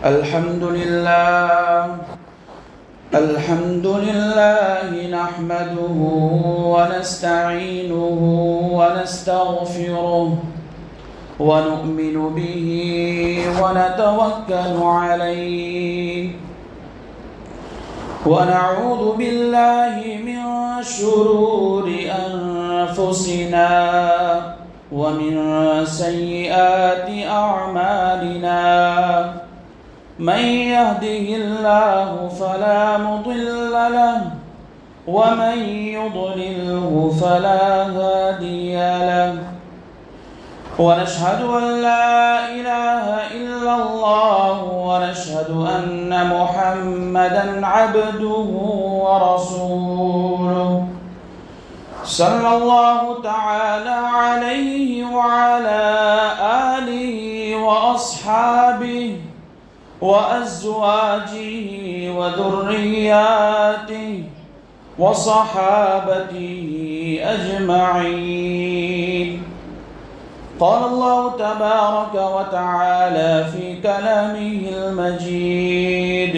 الحمد لله نحمده ونستعينه ونستغفره ونؤمن به ونتوكل عليه ونعوذ بالله من شرور أنفسنا ومن سيئات أعمالنا من يهده الله فلا مضل له ومن يضلله فلا هادي له ونشهد أن لا إله إلا الله ونشهد أن محمدًا عبده ورسوله صلى الله تعالى عليه وعلى آله وأصحابه وأزواجه وذرياته وصحابته أجمعين. قال الله تبارك وتعالى في كلامه المجيد: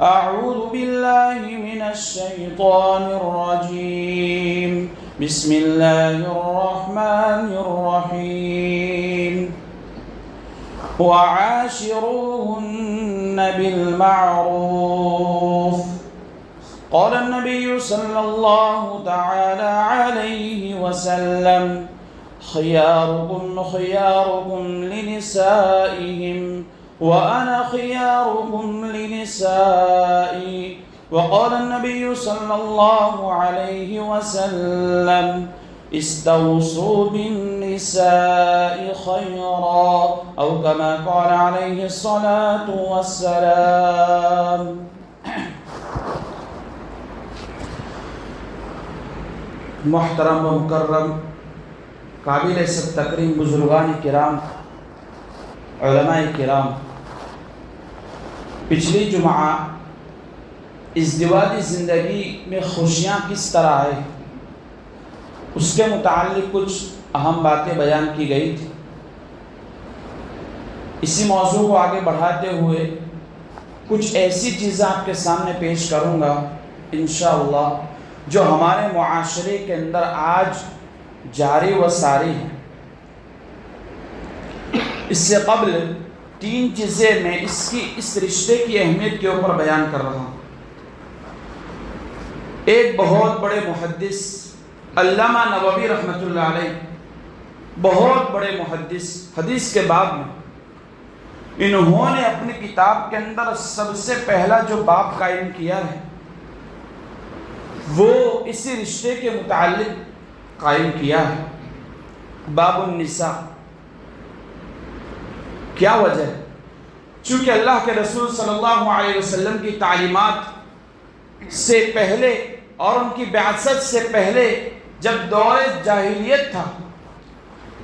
أعوذ بالله من الشيطان الرجيم. بسم الله الرحمن الرحيم. وعاشروهن بالمعروف. قال النبي صلى الله تعالى عليه وسلم: خياركم خياركم لنسائهم وأنا خياركم لنسائي. وقال النبي صلى الله عليه وسلم: استوصوا بالنساء خيرا، أو كما قال عليه الصلاة والسلام. محترم و مکرم قابل سب تکریم بزرگان کرام، علماء کرام، پچھلی جمعہ ازدواجی زندگی میں خوشیاں کس طرح آئے اس کے متعلق کچھ اہم باتیں بیان کی گئی تھی. اسی موضوع کو آگے بڑھاتے ہوئے کچھ ایسی چیزیں آپ کے سامنے پیش کروں گا انشاءاللہ جو ہمارے معاشرے کے اندر آج جاری و ساری ہے. اس سے قبل 3 چیزیں میں اس رشتے کی اہمیت کے اوپر بیان کر رہا ہوں. ایک بہت بڑے محدث علامہ نووی رحمۃ اللہ علیہ، بہت بڑے محدث حدیث کے باب میں، انہوں نے اپنی کتاب کے اندر سب سے پہلا جو باب قائم کیا ہے وہ اسی رشتے کے متعلق قائم کیا ہے، باب النساء. کیا وجہ ہے؟ چونکہ اللہ کے رسول صلی اللہ علیہ وسلم کی تعلیمات سے پہلے اور ان کی بعثت سے پہلے جب دور جاہلیت تھا،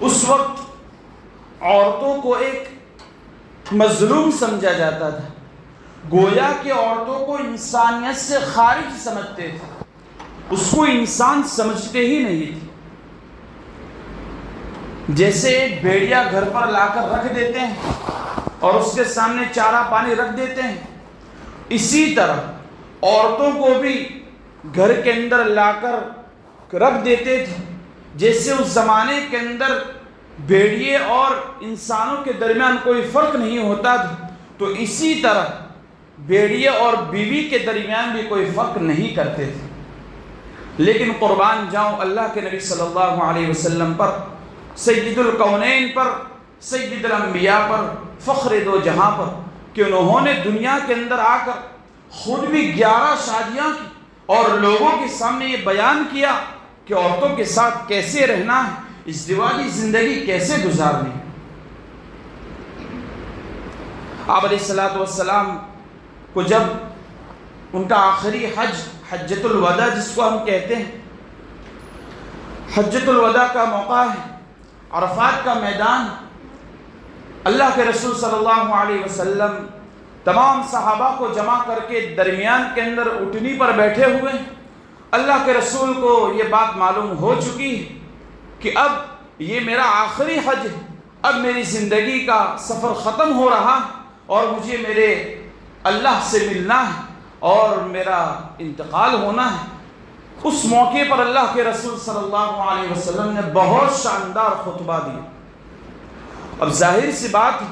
اس وقت عورتوں کو ایک مظلوم سمجھا جاتا تھا. گویا کہ عورتوں کو انسانیت سے خارج سمجھتے تھے، اس کو انسان سمجھتے ہی نہیں تھے. جیسے ایک بھیڑیا گھر پر لا کر رکھ دیتے ہیں اور اس کے سامنے چارہ پانی رکھ دیتے ہیں، اسی طرح عورتوں کو بھی گھر کے اندر لا کر رکھ دیتے تھے. جیسے اس زمانے کے اندر بھیڑیے اور انسانوں کے درمیان کوئی فرق نہیں ہوتا تھا، تو اسی طرح بھیڑیے اور بیوی کے درمیان بھی کوئی فرق نہیں کرتے تھے. لیکن قربان جاؤں اللہ کے نبی صلی اللہ علیہ وسلم پر، سید الکونین پر، سید الانبیاء پر، فخر دو جہاں پر، کہ انہوں نے دنیا کے اندر آ کر خود بھی 11 شادیاں کی اور لوگوں کے سامنے یہ بیان کیا کہ عورتوں کے ساتھ کیسے رہنا ہے، ازدواجی زندگی کیسے گزارنی ہے. آپ علیہ الصلوۃ والسلام کو جب ان کا آخری حج، حجۃ الوداع جس کو ہم کہتے ہیں، حجۃ الوداع کا موقع ہے، عرفات کا میدان، اللہ کے رسول صلی اللہ علیہ وسلم تمام صحابہ کو جمع کر کے درمیان کے اندر اٹھنی پر بیٹھے ہوئے. اللہ کے رسول کو یہ بات معلوم ہو چکی ہے کہ اب یہ میرا آخری حج ہے، اب میری زندگی کا سفر ختم ہو رہا اور مجھے میرے اللہ سے ملنا ہے اور میرا انتقال ہونا ہے، اس موقع پر اللہ کے رسول صلی اللہ علیہ وسلم نے بہت شاندار خطبہ دیا۔ اب ظاہر سی بات ہے،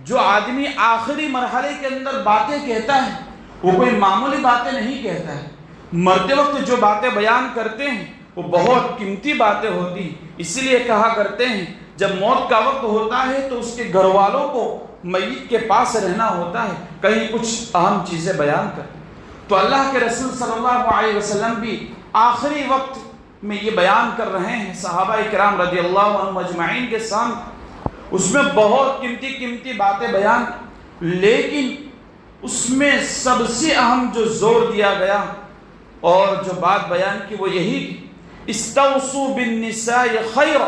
جو آدمی آخری مرحلے کے اندر باتیں کہتا ہے وہ کوئی معمولی باتیں نہیں کہتا ہے، مرتے وقت جو باتیں بیان کرتے ہیں وہ بہت قیمتی باتیں ہوتی ہیں۔ اسی لیے کہا کرتے ہیں جب موت کا وقت ہوتا ہے تو اس کے گھر والوں کو میت کے پاس رہنا ہوتا ہے، کہیں کچھ اہم چیزیں بیان کر۔ تو اللہ کے رسول صلی اللہ علیہ وسلم بھی آخری وقت میں یہ بیان کر رہے ہیں صحابہ کرام رضی اللہ عنہم اجمعین کے سامنے، اس میں بہت قیمتی باتیں بیان، لیکن اس میں سب سے اہم جو زور دیا گیا اور جو بات بیان کی وہ یہی کہ استوصوا بالنساء خیرا،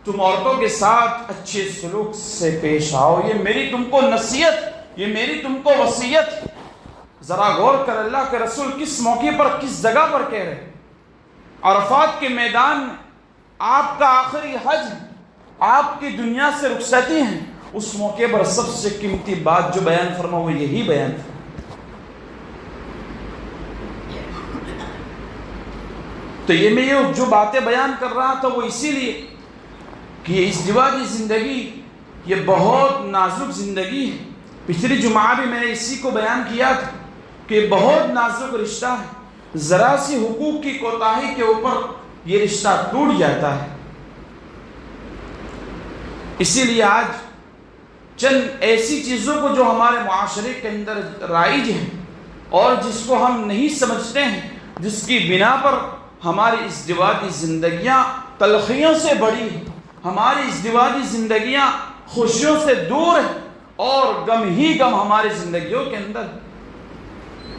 تم عورتوں کے ساتھ اچھے سلوک سے پیش آؤ، یہ میری تم کو نصیحت، یہ میری تم کو وصیت۔ ذرا غور کر اللہ کے رسول کس موقع پر کس جگہ پر کہہ رہے ہیں؟ عرفات کے میدان میں آپ کا آخری حج، آپ کی دنیا سے رخصتی ہیں، اس موقع پر سب سے قیمتی بات جو بیان فرما وہ یہی بیان فرما۔ تو یہ میں جو باتیں بیان کر رہا تھا وہ اسی لیے کہ یہ ازدواجی زندگی یہ بہت نازک زندگی ہے۔ پچھلی جمعہ بھی میں نے اسی کو بیان کیا تھا کہ بہت نازک رشتہ ہے، ذرا سی حقوق کی کوتاہی کے اوپر یہ رشتہ ٹوٹ جاتا ہے۔ اسی لیے آج چند ایسی چیزوں کو جو ہمارے معاشرے کے اندر رائج ہیں اور جس کو ہم نہیں سمجھتے ہیں، جس کی بنا پر ہماری ازدواجی زندگیاں تلخیوں سے بڑی ہیں، ہماری ازدواجی زندگیاں خوشیوں سے دور ہیں اور غم ہی غم ہماری زندگیوں کے اندر،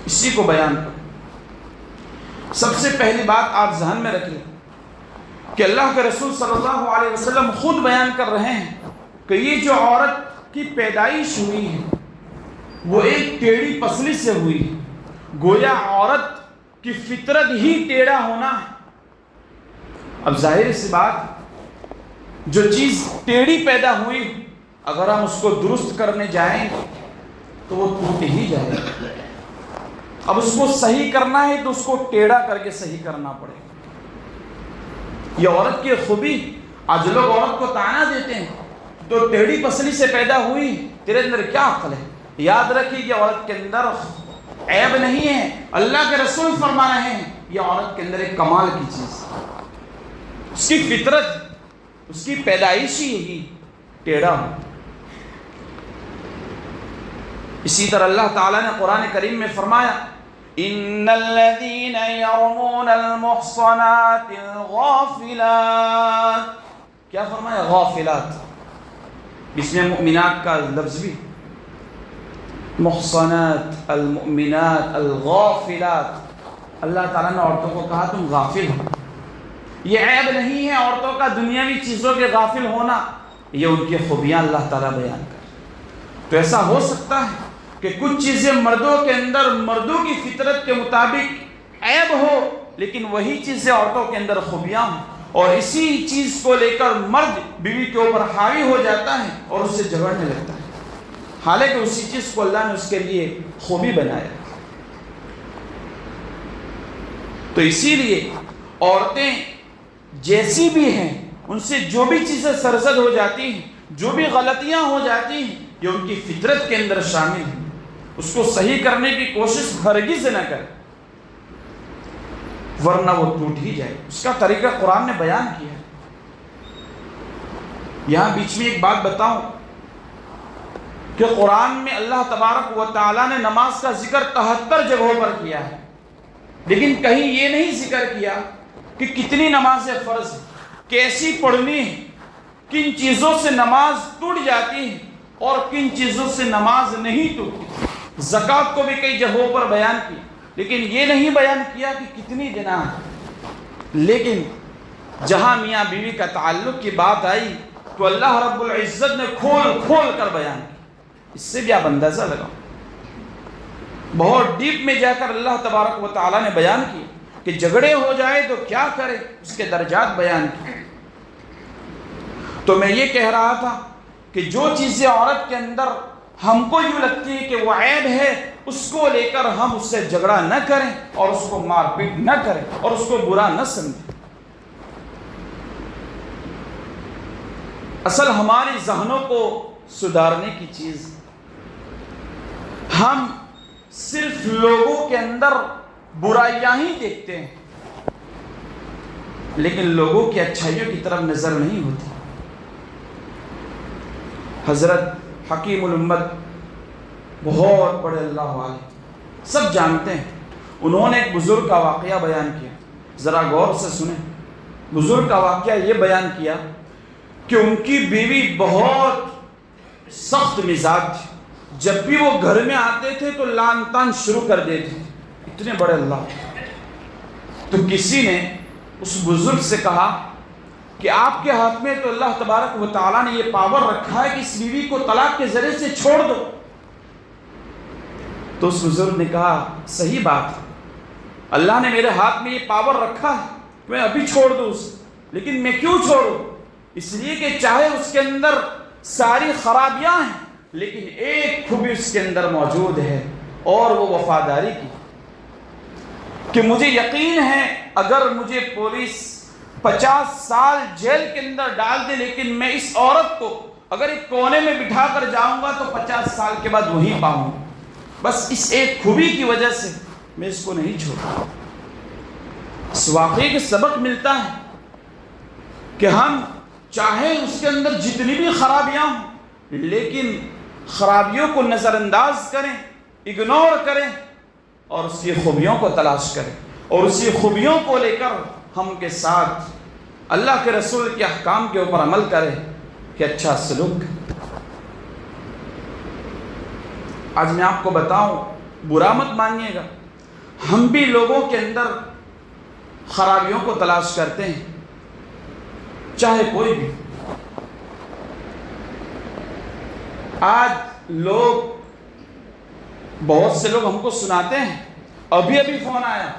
اسی کو بیان کریں۔ سب سے پہلی بات آپ ذہن میں رکھ لیں کہ اللہ کے رسول صلی اللہ علیہ وسلم خود بیان کر رہے ہیں کہ یہ جو عورت کی پیدائش ہوئی ہے وہ ایک ٹیڑھی پسلی سے ہوئی ہے، گویا عورت کی فطرت ہی ٹیڑھا ہونا ہے۔ اب ظاہر سی بات، جو چیز ٹیڑھی پیدا ہوئی اگر ہم اس کو درست کرنے جائیں تو وہ ٹوٹ ہی جائے گا۔ اب اس کو صحیح کرنا ہے تو اس کو ٹیڑھا کر کے صحیح کرنا پڑے گا۔ یہ عورت کی خوبی، آج لوگ عورت کو طعنہ دیتے ہیں تو ٹیڑھی پسلی سے پیدا ہوئی، تیرے اندر کیا عقل ہے؟ یاد رکھیے کہ عورت کے اندر عیب نہیں ہے، اللہ کے رسول فرما رہے ہیں یہ عورت کے اندر ایک کمال کی چیز، اس کی فطرت، اس کی پیدائش ہی ٹیڑھا ہو۔ اسی طرح اللہ تعالیٰ نے قرآن کریم میں فرمایا ان الذين يرمون المحصنات الغافلات، کیا فرمایا؟ غافلات، اس میں مؤمنات کا لفظ بھی، محصنات المؤمنات الغافلات، اللہ تعالیٰ نے عورتوں کو کہا تم غافل ہو۔ یہ عیب نہیں ہے عورتوں کا دنیاوی چیزوں کے غافل ہونا، یہ ان کی خوبیاں اللہ تعالیٰ بیان کر۔ تو ایسا ہو سکتا ہے کہ کچھ چیزیں مردوں کے اندر مردوں کی فطرت کے مطابق عیب ہو، لیکن وہی چیزیں عورتوں کے اندر خوبیاں ہوں، اور اسی چیز کو لے کر مرد بیوی کے اوپر حاوی ہو جاتا ہے اور اس سے جھگڑنے لگتا ہے، حالانکہ اسی چیز کو اللہ نے اس کے لیے خوبی بنایا۔ تو اسی لیے عورتیں جیسی بھی ہیں ان سے جو بھی چیزیں سرزد ہو جاتی ہیں، جو بھی غلطیاں ہو جاتی ہیں، یہ ان کی فطرت کے اندر شامل ہیں، اس کو صحیح کرنے کی کوشش ہرگز نہ کریں ورنہ وہ ٹوٹ ہی جائے۔ اس کا طریقہ قرآن نے بیان کیا ہے۔ یہاں بیچ میں ایک بات بتاؤں کہ قرآن میں اللہ تبارک و تعالیٰ نے نماز کا ذکر 73 جگہوں پر کیا ہے، لیکن کہیں یہ نہیں ذکر کیا کہ کتنی نمازیں فرض ہیں، کیسی پڑھنی ہے، کن چیزوں سے نماز ٹوٹ جاتی ہے اور کن چیزوں سے نماز نہیں ٹوٹتی۔ زکوٰۃ کو بھی کئی جگہوں پر بیان کی، لیکن یہ نہیں بیان کیا کہ کتنی دینا ہے۔ لیکن جہاں میاں بیوی کا تعلق کی بات آئی تو اللہ رب العزت نے کھول کھول کر بیان کی۔ اس سے بھی آپ اندازہ لگاؤ، بہت ڈیپ میں جا کر اللہ تبارک و تعالیٰ نے بیان کیا کہ جھگڑے ہو جائے تو کیا کرے، اس کے درجات بیان کیے۔ تو میں یہ کہہ رہا تھا کہ جو چیزیں عورت کے اندر ہم کو یوں لگتی ہے کہ وہ عیب ہے، اس کو لے کر ہم اس سے جھگڑا نہ کریں اور اس کو مار پیٹ نہ کریں اور اس کو برا نہ سمجھیں۔ اصل ہماری ذہنوں کو سدھارنے کی چیز، ہم صرف لوگوں کے اندر برائیاں ہی دیکھتے ہیں، لیکن لوگوں کی اچھائیوں کی طرف نظر نہیں ہوتی۔ حضرت حکیم الامت، بہت بڑے اللہ والے، سب جانتے ہیں، انہوں نے ایک بزرگ کا واقعہ بیان کیا، ذرا غور سے سنیں۔ بزرگ کا واقعہ یہ بیان کیا کہ ان کی بیوی بہت سخت مزاج تھی، جب بھی وہ گھر میں آتے تھے تو لان تان شروع کر دیتے، اتنے بڑے اللہ۔ تو کسی نے اس بزرگ سے کہا کہ آپ کے ہاتھ میں تو اللہ تبارک و تعالیٰ نے یہ پاور رکھا ہے کہ اس بیوی کو طلاق کے ذریعے سے چھوڑ دو۔ تو اس بزرگ نے کہا صحیح بات ہے، اللہ نے میرے ہاتھ میں یہ پاور رکھا ہے کہ میں ابھی چھوڑ دوں اسے، لیکن میں کیوں چھوڑوں؟ اس لیے کہ چاہے اس کے اندر ساری خرابیاں ہیں، لیکن ایک خوبی اس کے اندر موجود ہے، اور وہ وفاداری کی، کہ مجھے یقین ہے اگر مجھے پولیس 50 سال جیل کے اندر ڈال دے، لیکن میں اس عورت کو اگر ایک کونے میں بٹھا کر جاؤں گا تو 50 سال کے بعد وہیں پاؤں، بس اس ایک خوبی کی وجہ سے میں اس کو نہیں چھوڑا۔ اس واقعے کے سبق ملتا ہے کہ ہم چاہے اس کے اندر جتنی بھی خرابیاں ہوں، لیکن خرابیوں کو نظر انداز کریں، اگنور کریں، اور اس کی خوبیوں کو تلاش کریں، اور اسی خوبیوں کو لے کر ہم کے ساتھ اللہ کے رسول کے احکام کے اوپر عمل کریں کہ اچھا سلوک۔ آج میں آپ کو بتاؤں، برا مت مانیے گا، ہم بھی لوگوں کے اندر خرابیوں کو تلاش کرتے ہیں، چاہے کوئی بھی۔ آج لوگ، بہت سے لوگ ہم کو سناتے ہیں، ابھی فون آیا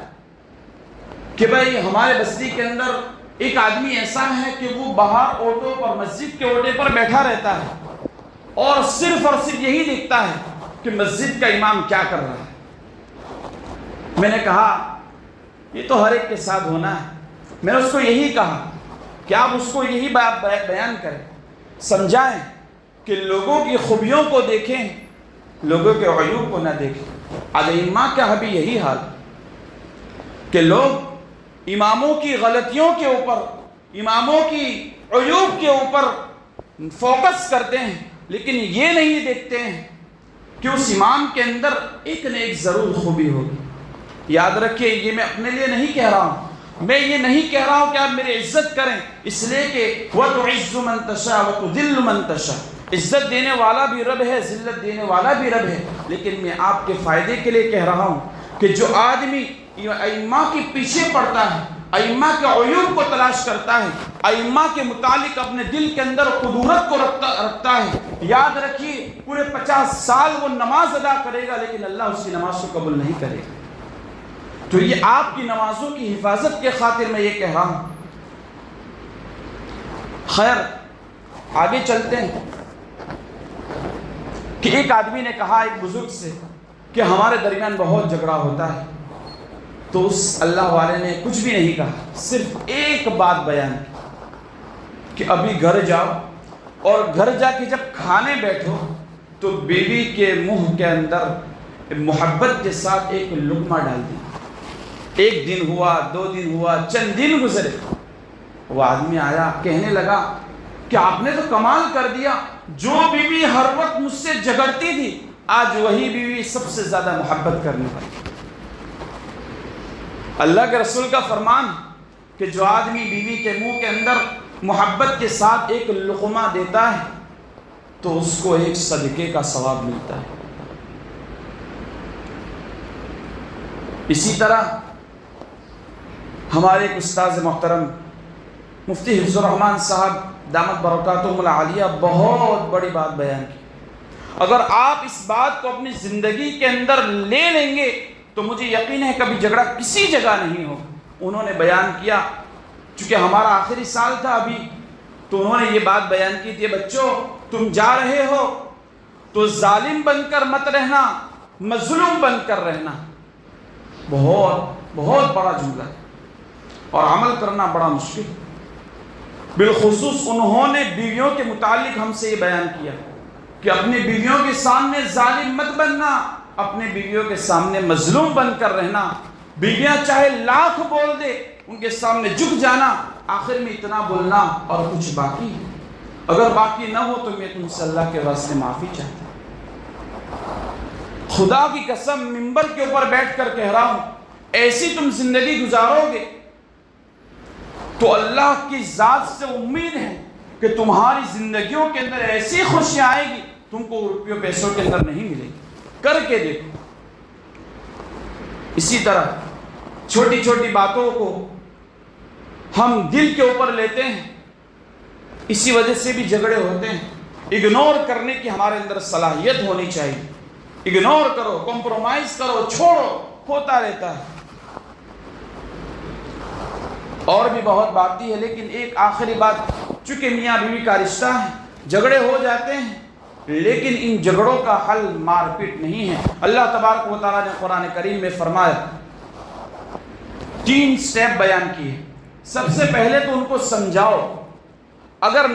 کہ بھائی ہمارے بستی کے اندر ایک آدمی ایسا ہے کہ وہ باہر آٹو پر، مسجد کے اوٹے پر بیٹھا رہتا ہے اور صرف یہی دیکھتا ہے کہ مسجد کا امام کیا کر رہا ہے۔ میں نے کہا یہ تو ہر ایک کے ساتھ ہونا ہے۔ میں نے اس کو یہی کہا کہ آپ اس کو یہی بات بیان کریں، سمجھائیں کہ لوگوں کی خوبیوں کو دیکھیں، لوگوں کے عیوب کو نہ دیکھیں۔ آج ائمہ کا بھی یہی حال کہ لوگ اماموں کی غلطیوں کے اوپر، اماموں کی عیوب کے اوپر فوکس کرتے ہیں، لیکن یہ نہیں دیکھتے ہیں کہ اس امام کے اندر ایک نہ ایک ضرور خوبی ہوگی۔ یاد رکھیے، یہ میں اپنے لیے نہیں کہہ رہا ہوں، میں یہ نہیں کہہ رہا ہوں کہ آپ میری عزت کریں، اس لیے کہ وَتُعِزُّ مَن تَشَاءُ وَتُذِلُّ مَن تَشَاءُ، عزت دینے والا بھی رب ہے، ذلت دینے والا بھی رب ہے۔ لیکن میں آپ کے فائدے کے لیے کہہ رہا ہوں کہ جو آدمی ائمہ کے پیچھے پڑتا ہے، ائمہ کے عیوب کو تلاش کرتا ہے، ائمہ کے متعلق اپنے دل کے اندر قدورت کو رکھتا ہے، یاد رکھیے پورے 50 سال وہ نماز ادا کرے گا، لیکن اللہ اس کی نماز کو قبول نہیں کرے گا۔ تو یہ آپ کی نمازوں کی حفاظت کے خاطر میں یہ کہہ رہا ہوں۔ خیر، آگے چلتے ہیں کہ ایک آدمی نے کہا ایک بزرگ سے کہ ہمارے درمیان بہت جھگڑا ہوتا ہے۔ تو اس اللہ والے نے کچھ بھی نہیں کہا، صرف ایک بات بیان کی کہ ابھی گھر جاؤ، اور گھر جا کے جب کھانے بیٹھو تو بیوی کے منہ کے اندر محبت کے ساتھ ایک لقمہ ڈال دی۔ ایک دن ہوا، 2 دن ہوا، چند دن گزرے، وہ آدمی آیا، کہنے لگا کہ آپ نے تو کمال کر دیا، جو بیوی ہر وقت مجھ سے جھگڑتی تھی، آج وہی بیوی سب سے زیادہ محبت کرنے لگی۔ اللہ کے رسول کا فرمان کہ جو آدمی بیوی کے منہ کے اندر محبت کے ساتھ ایک لقمہ دیتا ہے تو اس کو ایک صدقے کا ثواب ملتا ہے۔ اسی طرح ہمارے ایک استاذ محترم مفتی حفظ الرحمان صاحب دامت برکاتہم العالیہ بہت بڑی بات بیان کی۔ اگر آپ اس بات کو اپنی زندگی کے اندر لے لیں گے تو مجھے یقین ہے کبھی جھگڑا کسی جگہ نہیں ہو۔ انہوں نے بیان کیا، چونکہ ہمارا آخری سال تھا ابھی، تو انہوں نے یہ بات بیان کی تھی، بچوں تم جا رہے ہو تو ظالم بن کر مت رہنا، مظلوم بن کر رہنا۔ بہت بہت بڑا جملہ ہے اور عمل کرنا بڑا مشکل۔ بالخصوص انہوں نے بیویوں کے متعلق ہم سے یہ بیان کیا کہ اپنی بیویوں کے سامنے ظالم مت بننا، اپنے بیویوں کے سامنے مظلوم بن کر رہنا۔ بیویاں چاہے لاکھ بول دے، ان کے سامنے جھک جانا، آخر میں اتنا بولنا اور کچھ باقی ہے، اگر باقی نہ ہو تو میں تم سے اللہ کے واسطے معافی چاہتا ہوں۔ خدا کی قسم منبر کے اوپر بیٹھ کر کہہ رہا ہوں، ایسی تم زندگی گزارو گے تو اللہ کی ذات سے امید ہے کہ تمہاری زندگیوں کے اندر ایسی خوشیاں آئے گی تم کو روپیوں پیسوں کے اندر نہیں ملے گی۔ کر کے دیکھو۔ اسی طرح چھوٹی چھوٹی باتوں کو ہم دل کے اوپر لیتے ہیں، اسی وجہ سے بھی جھگڑے ہوتے ہیں۔ اگنور کرنے کی ہمارے اندر صلاحیت ہونی چاہیے۔ اگنور کرو، کمپرومائز کرو، چھوڑو، ہوتا رہتا ہے۔ اور بھی بہت باقی ہے، لیکن ایک آخری بات، چونکہ میاں بیوی کا رشتہ ہے، جھگڑے ہو جاتے ہیں، لیکن ان جھگڑوں کا حل مار پیٹ نہیں ہے۔ اللہ تبارک و تعالیٰ نے قرآن کریم میں فرمایا، 3 سٹیپ بیان کیے۔ سب سے پہلے تو ان کو سمجھاؤ، اگر